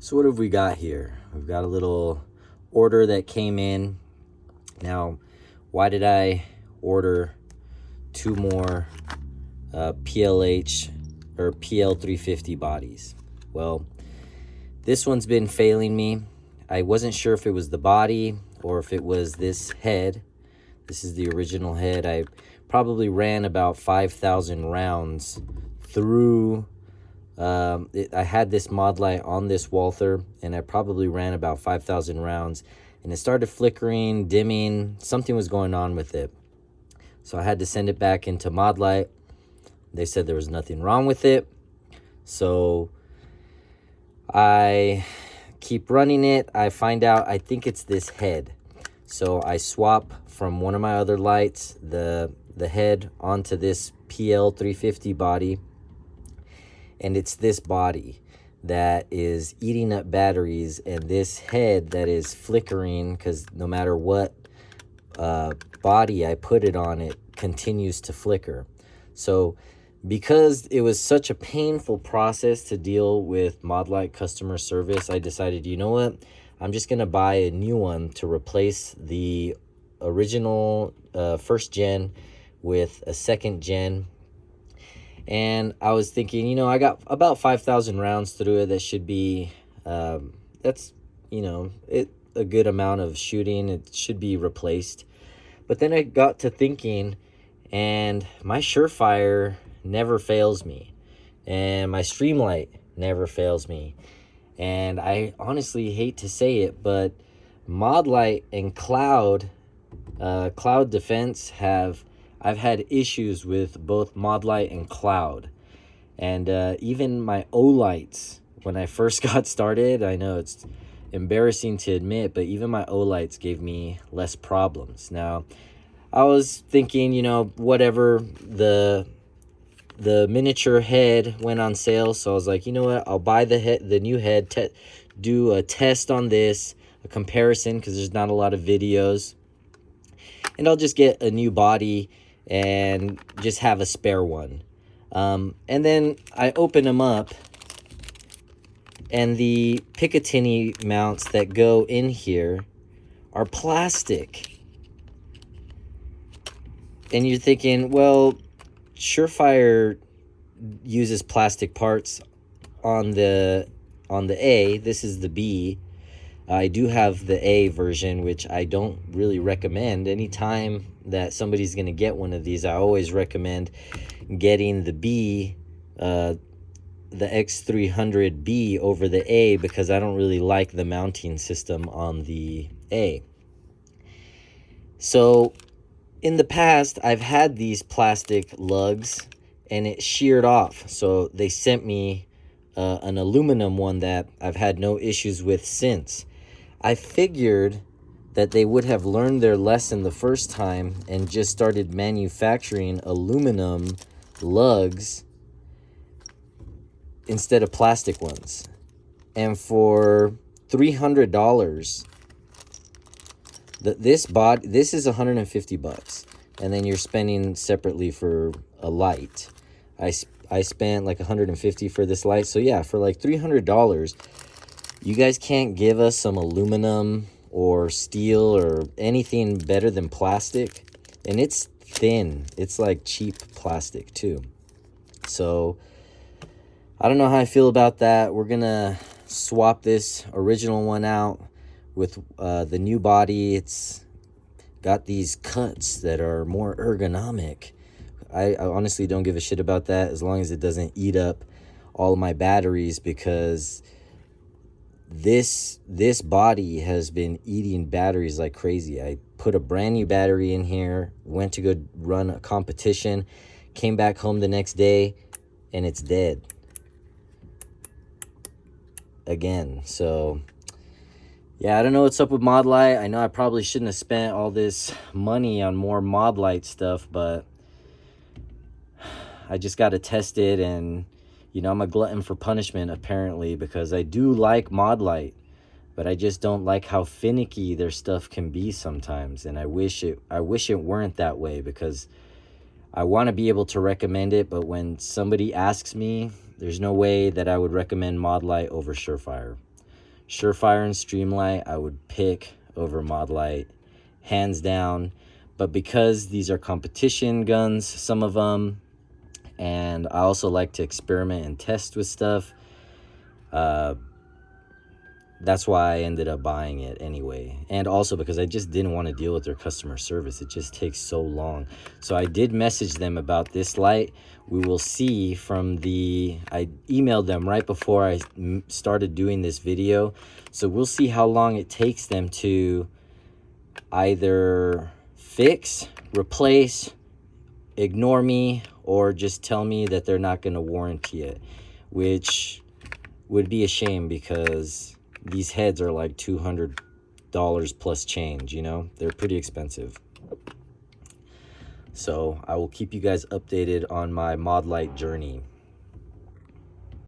So what have we got here? We've got a little order that came in. Now, why did I order two more PLH or pl350 bodies? Well, this one's been failing me. I wasn't sure if it was the body or if it was this head. This is the original head. I probably ran about 5,000 rounds through I had this ModLite on this Walther, and I probably ran about 5,000 rounds, and it started flickering, dimming. Something was going on with it. So I had to send it back into ModLite. They said there was nothing wrong with it. So I keep running it. I find out, I think it's this head. So I swap from one of my other lights, the head, onto this pl350 body. And it's this body that is eating up batteries, and this head that is flickering, because no matter what body I put it on, it continues to flicker. So because it was such a painful process to deal with ModLite customer service, I decided, you know what? I'm just going to buy a new one to replace the original first gen with a second gen. And I was thinking, you know, I got about 5,000 rounds through it. That should be, that's, you know, a good amount of shooting. It should be replaced. But then I got to thinking, and my Surefire never fails me. And my Streamlight never fails me. And I honestly hate to say it, but ModLite and Cloud Defense I've had issues with both ModLite and Cloud. And even my O-Lights, when I first got started, I know it's embarrassing to admit, but even my O-Lights gave me less problems. Now, I was thinking, you know, whatever, the miniature head went on sale, so I was like, you know what, I'll buy the new head, do a test on this, a comparison, because there's not a lot of videos, and I'll just get a new body and just have a spare one. And then I open them up, and the Picatinny mounts that go in here are plastic. And you're thinking, well, Surefire uses plastic parts on the A. This is the B. I do have the A version, which I don't really recommend. Anytime that somebody's going to get one of these, I always recommend getting the B, the X300B over the A, because I don't really like the mounting system on the A. So in the past, I've had these plastic lugs, and it sheared off. So they sent me an aluminum one that I've had no issues with since. I figured that they would have learned their lesson the first time and just started manufacturing aluminum lugs instead of plastic ones. And for $300, this is 150 bucks, and then you're spending separately for a light. I spent like 150 for this light. So yeah, for like $300, you guys can't give us some aluminum or steel or anything better than plastic. And it's thin. It's like cheap plastic too. So I don't know how I feel about that. We're gonna swap this original one out with the new body. It's got these cuts that are more ergonomic. I honestly don't give a shit about that as long as it doesn't eat up all of my batteries, because this body has been eating batteries like crazy. I put a brand new battery in here, went to go run a competition, came back home the next day, and it's dead again. So yeah, I don't know what's up with ModLite. I know I probably shouldn't have spent all this money on more ModLite stuff, but I just got to test it. And you know, I'm a glutton for punishment apparently, because I do like ModLite, but I just don't like how finicky their stuff can be sometimes. And I wish it weren't that way, because I want to be able to recommend it, but when somebody asks me, there's no way that I would recommend ModLite over Surefire. Surefire and Streamlight I would pick over ModLite, hands down. But because these are competition guns, some of them, and I also like to experiment and test with stuff, that's why I ended up buying it anyway. And also because I just didn't want to deal with their customer service. It just takes so long. So I did message them about this light. We will see from I emailed them right before I started doing this video. So we'll see how long it takes them to either fix, replace, ignore me, or just tell me that they're not going to warranty it, which would be a shame because these heads are like $200 plus change, you know? They're pretty expensive. So I will keep you guys updated on my ModLite journey.